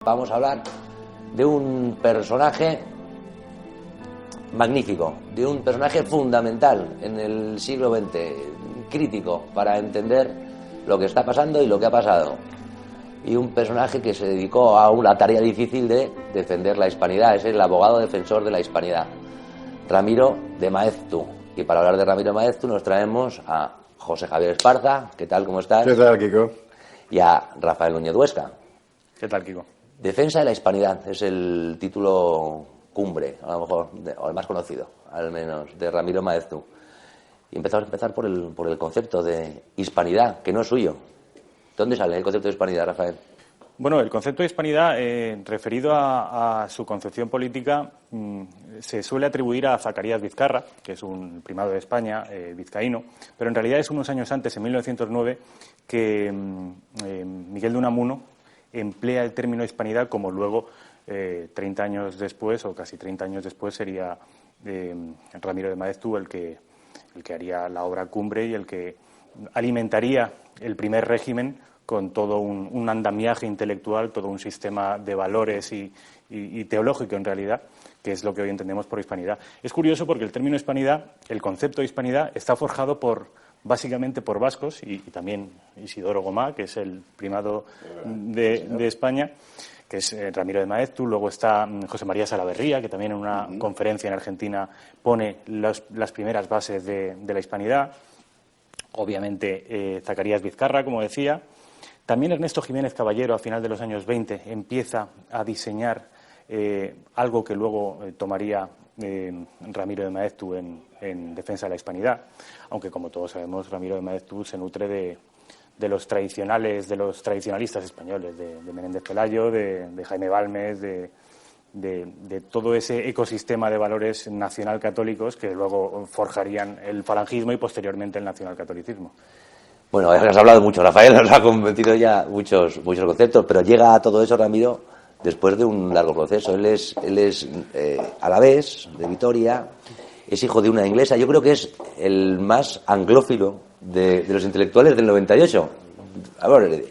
Vamos a hablar de un personaje magnífico, de un personaje fundamental en el siglo XX, crítico para entender lo que está pasando y lo que ha pasado. Y un personaje que se dedicó a una tarea difícil de defender la hispanidad, es el abogado defensor de la hispanidad, Ramiro de Maeztu. Y para hablar de Ramiro de Maeztu nos traemos a José Javier Esparza. ¿Qué tal? ¿Cómo estás? ¿Qué tal, Kiko? Y a Rafael Núñez Huesca. ¿Qué tal, Kiko? Defensa de la hispanidad es el título cumbre, a lo mejor, o el más conocido, al menos, de Ramiro Maeztu. Y empezamos a empezar por el concepto de hispanidad, que no es suyo. ¿De dónde sale el concepto de hispanidad, Rafael? Bueno, el concepto de hispanidad, referido a su concepción política, se suele atribuir a Zacarías Vizcarra, que es un primado de España, vizcaíno, pero en realidad es unos años antes, en 1909, que Miguel de Unamuno emplea el término hispanidad, como luego, 30 años después, o casi 30 años después, sería Ramiro de Maeztu el que haría la obra cumbre y el que alimentaría el primer régimen con todo un andamiaje intelectual, todo un sistema de valores y teológico, en realidad, que es lo que hoy entendemos por hispanidad. Es curioso porque el término hispanidad, el concepto de hispanidad, está forjado básicamente por vascos y también Isidoro Gomá, que es el primado de España, que es Ramiro de Maeztu. Luego está José María Salaverría, que también en una conferencia en Argentina pone las primeras bases de la hispanidad. Obviamente Zacarías Vizcarra, como decía. También Ernesto Jiménez Caballero, a final de los años 20, empieza a diseñar algo que luego tomaría Ramiro de Maeztu en defensa de la hispanidad, aunque, como todos sabemos, Ramiro de Maeztu se nutre de los tradicionalistas españoles, de Menéndez Pelayo, de Jaime Balmes, de todo ese ecosistema de valores nacionalcatólicos que luego forjarían el falangismo y posteriormente el nacionalcatolicismo. Bueno, has hablado mucho, Rafael, nos ha convertido ya muchos conceptos, pero llega a todo eso, Ramiro, después de un largo proceso. Él es alavés, de Vitoria, es hijo de una inglesa. Yo creo que es el más anglófilo de los intelectuales del 98. A ver,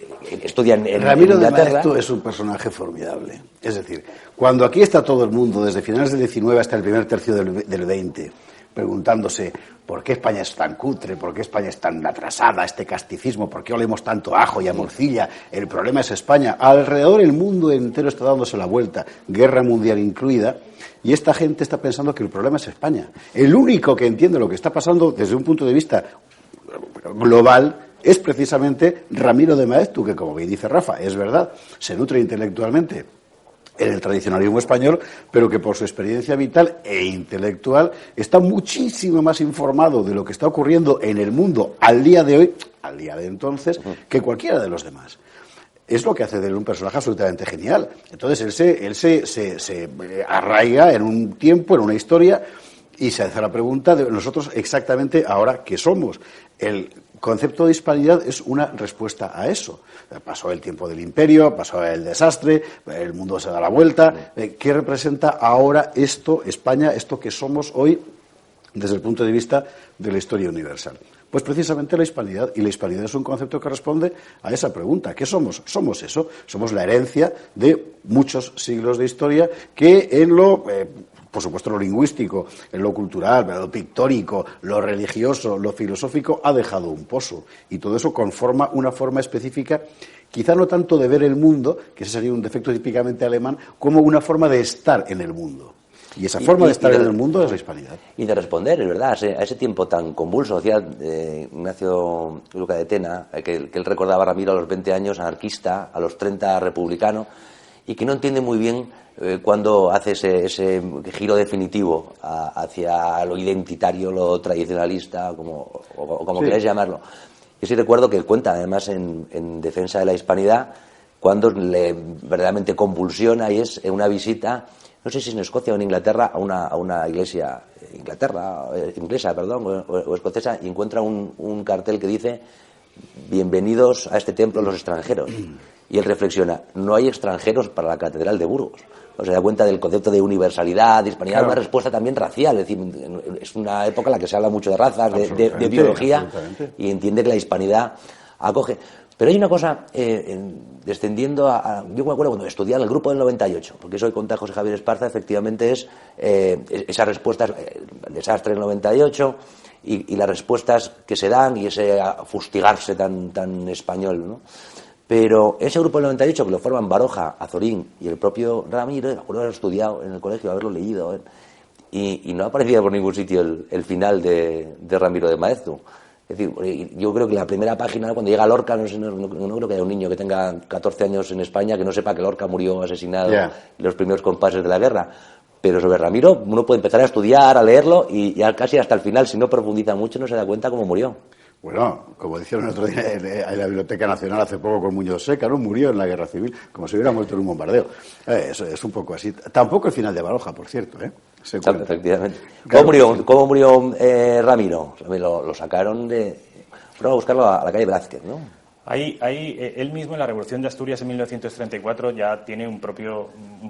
estudia en Ramiro de Inglaterra. Maeztu es un personaje formidable. Es decir, cuando aquí está todo el mundo, desde finales del 19 hasta el primer tercio del 20, preguntándose por qué España es tan cutre, por qué España es tan atrasada, este casticismo, por qué olemos tanto ajo y a morcilla, el problema es España. Alrededor el mundo entero está dándose la vuelta, guerra mundial incluida, y esta gente está pensando que el problema es España. El único que entiende lo que está pasando desde un punto de vista global es precisamente Ramiro de Maeztu, que, como bien dice Rafa, es verdad, se nutre intelectualmente en el tradicionalismo español, pero que por su experiencia vital e intelectual está muchísimo más informado de lo que está ocurriendo en el mundo al día de hoy, al día de entonces, que cualquiera de los demás. Es lo que hace de él un personaje absolutamente genial. Entonces él se arraiga en un tiempo, en una historia, y se hace la pregunta de nosotros exactamente ahora qué somos. El concepto de hispanidad es una respuesta a eso. Pasó el tiempo del imperio, pasó el desastre, el mundo se da la vuelta. ¿Qué representa ahora esto, España, esto que somos hoy desde el punto de vista de la historia universal? Pues precisamente la hispanidad, y la hispanidad es un concepto que responde a esa pregunta. ¿Qué somos? Somos eso, somos la herencia de muchos siglos de historia que en lo... por supuesto, lo lingüístico, en lo cultural, lo pictórico, lo religioso, lo filosófico, ha dejado un pozo. Y todo eso conforma una forma específica, quizá no tanto de ver el mundo, que ese sería un defecto típicamente alemán, como una forma de estar en el mundo. Y esa forma de estar en el mundo es la hispanidad. Y de responder, es verdad, a ese tiempo tan convulso. Decía Ignacio Luca de Tena, que él recordaba a Ramiro a los 20 años anarquista, a los 30 republicano, y que no entiende muy bien cuando hace ese giro definitivo hacia lo identitario, lo tradicionalista, como sí, queráis llamarlo. Yo sí recuerdo que él cuenta, además, en defensa de la hispanidad, cuando le verdaderamente convulsiona, y es una visita, no sé si en Escocia o en Inglaterra, a una iglesia inglesa, o escocesa, y encuentra un cartel que dice: bienvenidos a este templo los extranjeros. Y él reflexiona: no hay extranjeros para la Catedral de Burgos. O sea, se da cuenta del concepto de universalidad, de hispanidad, claro. Una respuesta también racial. Es decir, es una época en la que se habla mucho de razas, de biología, y entiende que la hispanidad acoge. Pero hay una cosa, descendiendo yo me acuerdo cuando estudiaba el grupo del 98, porque eso que cuenta José Javier Esparza efectivamente es esas respuestas, el desastre del 98 y las respuestas que se dan y ese fustigarse tan español, ¿no? Pero ese grupo del 98, que lo forman Baroja, Azorín y el propio Ramiro, me acuerdo de haberlo estudiado en el colegio, haberlo leído, y no aparecía por ningún sitio el final de Ramiro de Maeztu. Es decir, yo creo que la primera página, cuando llega Lorca, no creo que haya un niño que tenga 14 años en España que no sepa que Lorca murió asesinado en los primeros compases de la guerra. Pero sobre Ramiro uno puede empezar a estudiar, a leerlo, y ya casi hasta el final, si no profundiza mucho, no se da cuenta cómo murió. Bueno, como decían el otro día en la Biblioteca Nacional hace poco con Muñoz Seca, ¿no? Murió en la Guerra Civil, como si hubiera muerto en un bombardeo. Eso es un poco así. Tampoco el final de Baroja, por cierto, Exacto, efectivamente. Claro, ¿Cómo murió Ramiro? Lo sacaron fueron a buscarlo a la calle Velázquez, ¿no? Él mismo en la Revolución de Asturias en 1934 ya tiene un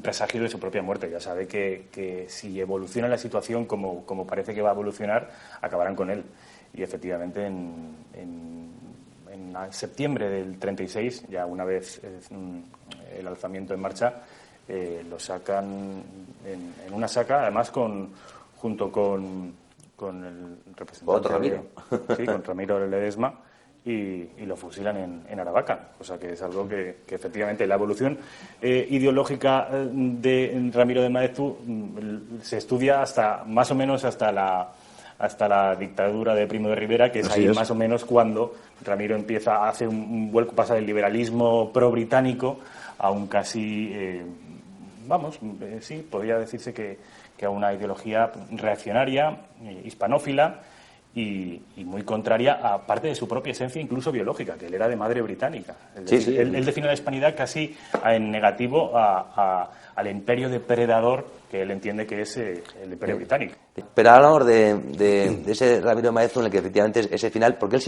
presagio de su propia muerte. Ya sabe que si evoluciona la situación como parece que va a evolucionar, acabarán con él. Y efectivamente en septiembre del 36, ya una vez el alzamiento en marcha, lo sacan en una saca, además junto con el representante otro Ramiro. Sí, con Ramiro Ledesma, y lo fusilan en Aravaca. O sea que es algo que efectivamente la evolución ideológica de Ramiro de Maeztu se estudia más o menos hasta la dictadura de Primo de Rivera, que es ahí más o menos cuando Ramiro hace un vuelco, pasa del liberalismo pro-británico a un casi, sí, podría decirse que a una ideología reaccionaria, hispanófila y muy contraria a parte de su propia esencia, incluso biológica, que él era de madre británica. Él define la hispanidad casi en negativo al imperio depredador que él entiende que es el imperio británico. Pero hablamos de ese Ramiro de Maeztu en el que efectivamente ese final, porque él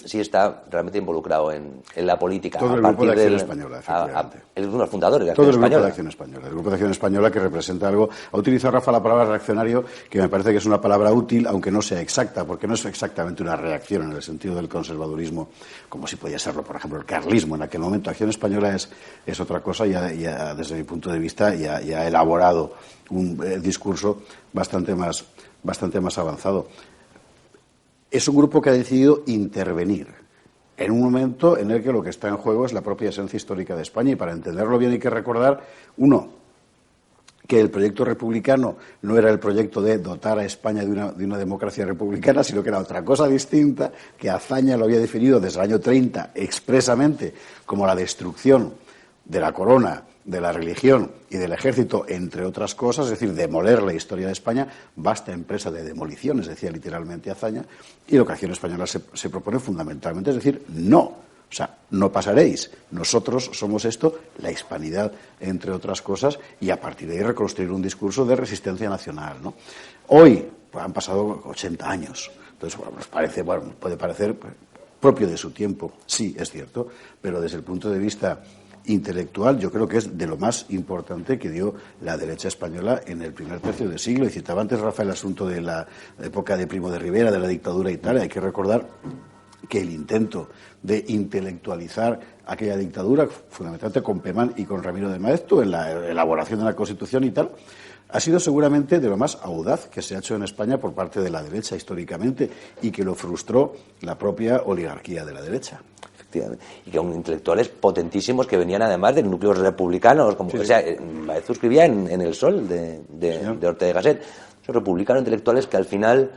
sí está realmente involucrado en la política. Todo el Grupo de Acción Española, efectivamente. Él es uno de los fundadores de Acción Española. Todo el Grupo de Acción Española. El Grupo de Acción Española que representa algo. Ha utilizado Rafa la palabra reaccionario, que me parece que es una palabra útil, aunque no sea exacta, porque no es exactamente una reacción en el sentido del conservadurismo, como si podía serlo, por ejemplo, el carlismo. En aquel momento Acción Española es otra cosa, ya desde mi punto de vista ya ha elaborado un discurso bastante más avanzado. Es un grupo que ha decidido intervenir en un momento en el que lo que está en juego es la propia esencia histórica de España, y para entenderlo bien hay que recordar, que el proyecto republicano no era el proyecto de dotar a España de una democracia republicana, sino que era otra cosa distinta, que Azaña lo había definido desde el año 30 expresamente como la destrucción de la corona, de la religión y del ejército, entre otras cosas, es decir, demoler la historia de España, vasta empresa de demoliciones, decía literalmente Azaña, y lo que Acción Española se propone fundamentalmente es decir, no, o sea, no pasaréis, nosotros somos esto, la hispanidad, entre otras cosas, y a partir de ahí reconstruir un discurso de resistencia nacional, ¿no? Hoy, pues, han pasado 80 años, entonces, puede parecer propio de su tiempo, sí, es cierto, pero desde el punto de vista intelectual, yo creo que es de lo más importante que dio la derecha española en el primer tercio del siglo. Y citaba antes, Rafa, el asunto de la época de Primo de Rivera, de la dictadura y tal. Hay que recordar que el intento de intelectualizar aquella dictadura, fundamentalmente con Pemán y con Ramiro de Maeztu, en la elaboración de la Constitución y tal, ha sido seguramente de lo más audaz que se ha hecho en España por parte de la derecha históricamente, y que lo frustró la propia oligarquía de la derecha. Y que son intelectuales potentísimos que venían además de núcleos republicanos, como o sea, Maeztu escribía en El Sol de Ortega y Gasset. Son republicanos intelectuales que al final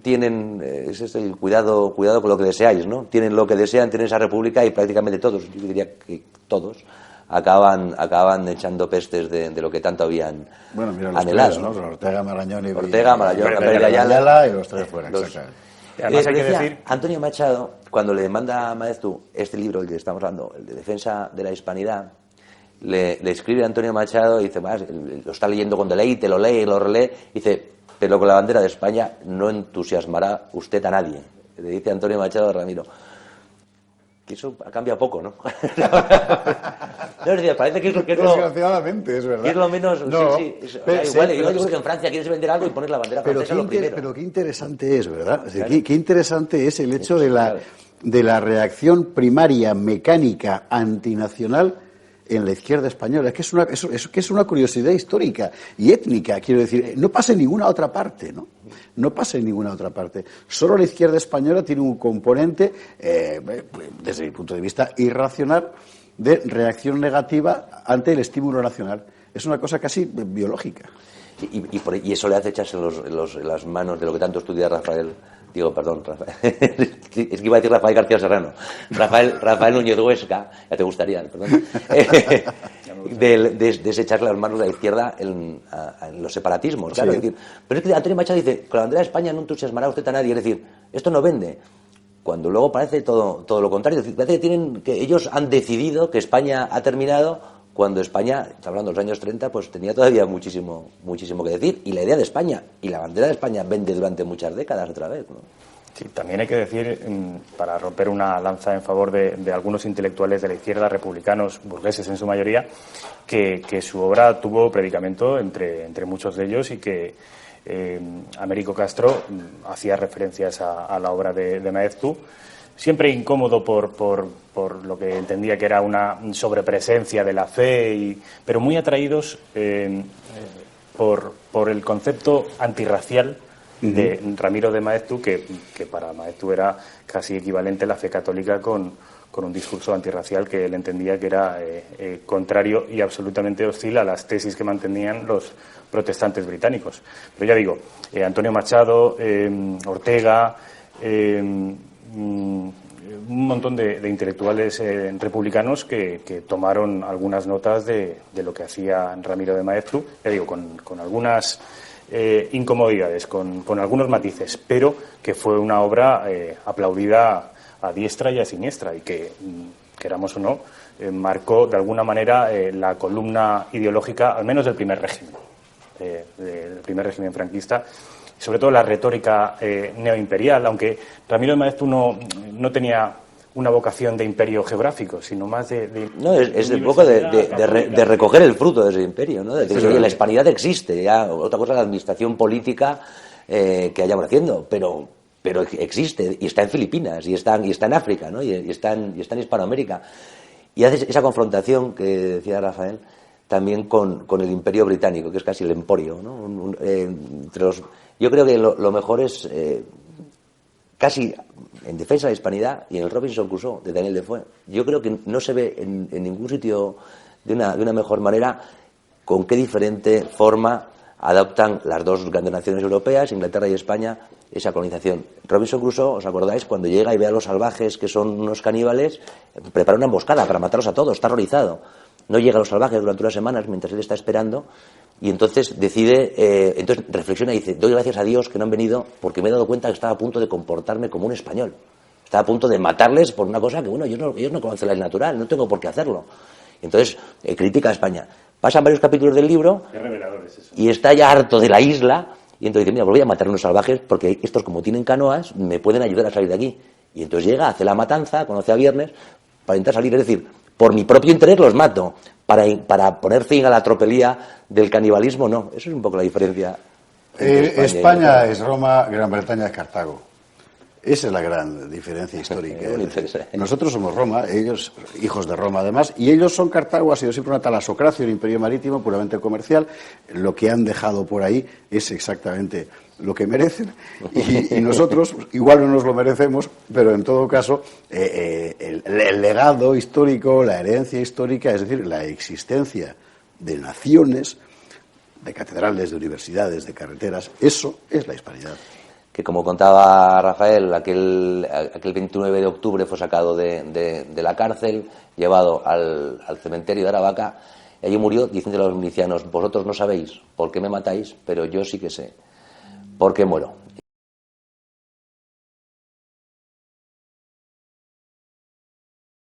tienen es el cuidado con lo que deseáis, ¿no? Tienen lo que desean, tienen esa república, y prácticamente todos, yo diría que todos, acaban echando pestes de lo que tanto habían anhelado. Tres, ¿no? Ortega, Marañón y Ayala, y los tres fuera, exactamente. Además hay que decir... Antonio Machado, cuando le manda a Maeztu este libro, el que estamos hablando, el de Defensa de la Hispanidad, le escribe a Antonio Machado y dice, lo está leyendo con deleite, lo lee y lo relee, y dice, pero con la bandera de España no entusiasmará usted a nadie. Le dice Antonio Machado a Ramiro. Que eso cambia poco, ¿no? No, es decir, parece que es lo desgraciadamente, es verdad. Que es lo menos... No, sí, igual, yo digo que en Francia quieres vender algo y pones la bandera francesa lo primero. Pero qué interesante es, ¿verdad? Es decir, qué interesante es el hecho de de la reacción primaria mecánica antinacional en la izquierda española. Es que es una curiosidad histórica y étnica, quiero decir, no pasa en ninguna otra parte, ¿no? No pasa en ninguna otra parte. Solo la izquierda española tiene un componente, desde mi punto de vista, irracional, de reacción negativa ante el estímulo nacional. Es una cosa casi biológica. Y eso le hace echarse en las manos de lo que tanto estudia Rafael. Digo, perdón, Rafael. Es que iba a decir Rafael García Serrano. Rafael Núñez Huesca, ya te gustaría, perdón. De echarle las manos a la izquierda en los separatismos, claro. Sí. Es decir, pero es que Antonio Machado dice, con la bandera de España no entusiasmará usted a nadie. Es decir, esto no vende. Cuando luego parece todo lo contrario. Es decir, parece que ellos han decidido que España ha terminado, cuando España, estamos hablando de los años 30, pues tenía todavía muchísimo que decir. Y la idea de España y la bandera de España vende durante muchas décadas otra vez, ¿no? Sí, también hay que decir, para romper una lanza en favor de algunos intelectuales de la izquierda, republicanos, burgueses en su mayoría, que su obra tuvo predicamento entre muchos de ellos y que Américo Castro hacía referencias a la obra de Maeztu, siempre incómodo por lo que entendía que era una sobrepresencia de la fe, pero muy atraídos por el concepto antirracial de Ramiro de Maeztu, que para Maeztu era casi equivalente a la fe católica con un discurso antirracial que él entendía que era contrario y absolutamente hostil a las tesis que mantenían los protestantes británicos. Pero ya digo, Antonio Machado, Ortega, un montón de intelectuales republicanos que tomaron algunas notas de lo que hacía Ramiro de Maeztu, ya digo, con algunas incomodidades, con algunos matices, pero que fue una obra aplaudida a diestra y a siniestra y que, queramos o no, marcó de alguna manera la columna ideológica, al menos del primer régimen franquista, y sobre todo la retórica neoimperial, aunque Ramiro de Maeztu no tenía una vocación de imperio geográfico, sino más No, es un poco de recoger el fruto de ese imperio, ¿no? De decir, oye, la hispanidad existe, ya otra cosa es la administración política que vayamos haciendo, pero existe, y está en Filipinas, y está en África, ¿no? Y está en Hispanoamérica. Y hace esa confrontación que decía Rafael también con el imperio británico, que es casi el emporio, ¿no? Yo creo que lo mejor es casi en defensa de la hispanidad y en el Robinson Crusoe de Daniel Defoe. Yo creo que no se ve en ningún sitio de una mejor manera con qué diferente forma adoptan las dos grandes naciones europeas, Inglaterra y España, esa colonización. Robinson Crusoe, ¿os acordáis? Cuando llega y ve a los salvajes que son unos caníbales, prepara una emboscada para matarlos a todos, está horrorizado. No llega a los salvajes durante unas semanas mientras él está esperando y entonces entonces reflexiona y dice, doy gracias a Dios que no han venido porque me he dado cuenta que estaba a punto de comportarme como un español. Estaba a punto de matarles por una cosa que, bueno, ellos no conocen la ley natural, no tengo por qué hacerlo. Entonces, critica a España. Pasan varios capítulos del libro y está ya harto de la isla y entonces dice, mira, pues voy a matar a unos salvajes porque estos, como tienen canoas, me pueden ayudar a salir de aquí. Y entonces llega, hace la matanza, conoce a Viernes para intentar salir, es decir, por mi propio interés los mato, para poner fin a la tropelía del canibalismo, no. Eso es un poco la diferencia. España es Roma, Gran Bretaña es Cartago. Esa es la gran diferencia histórica. Nosotros somos Roma, ellos hijos de Roma además, y ellos son Cartago, ha sido siempre una talasocracia, un imperio marítimo puramente comercial. Lo que han dejado por ahí es exactamente lo que merecen, y nosotros igual no nos lo merecemos, pero en todo caso el legado histórico, la herencia histórica, es decir, la existencia de naciones, de catedrales, de universidades, de carreteras, eso es la hispanidad. Que como contaba Rafael, aquel 29 de octubre fue sacado de la cárcel, llevado al cementerio de Aravaca, y allí murió diciendo a los milicianos, vosotros no sabéis por qué me matáis, pero yo sí que sé por qué muero.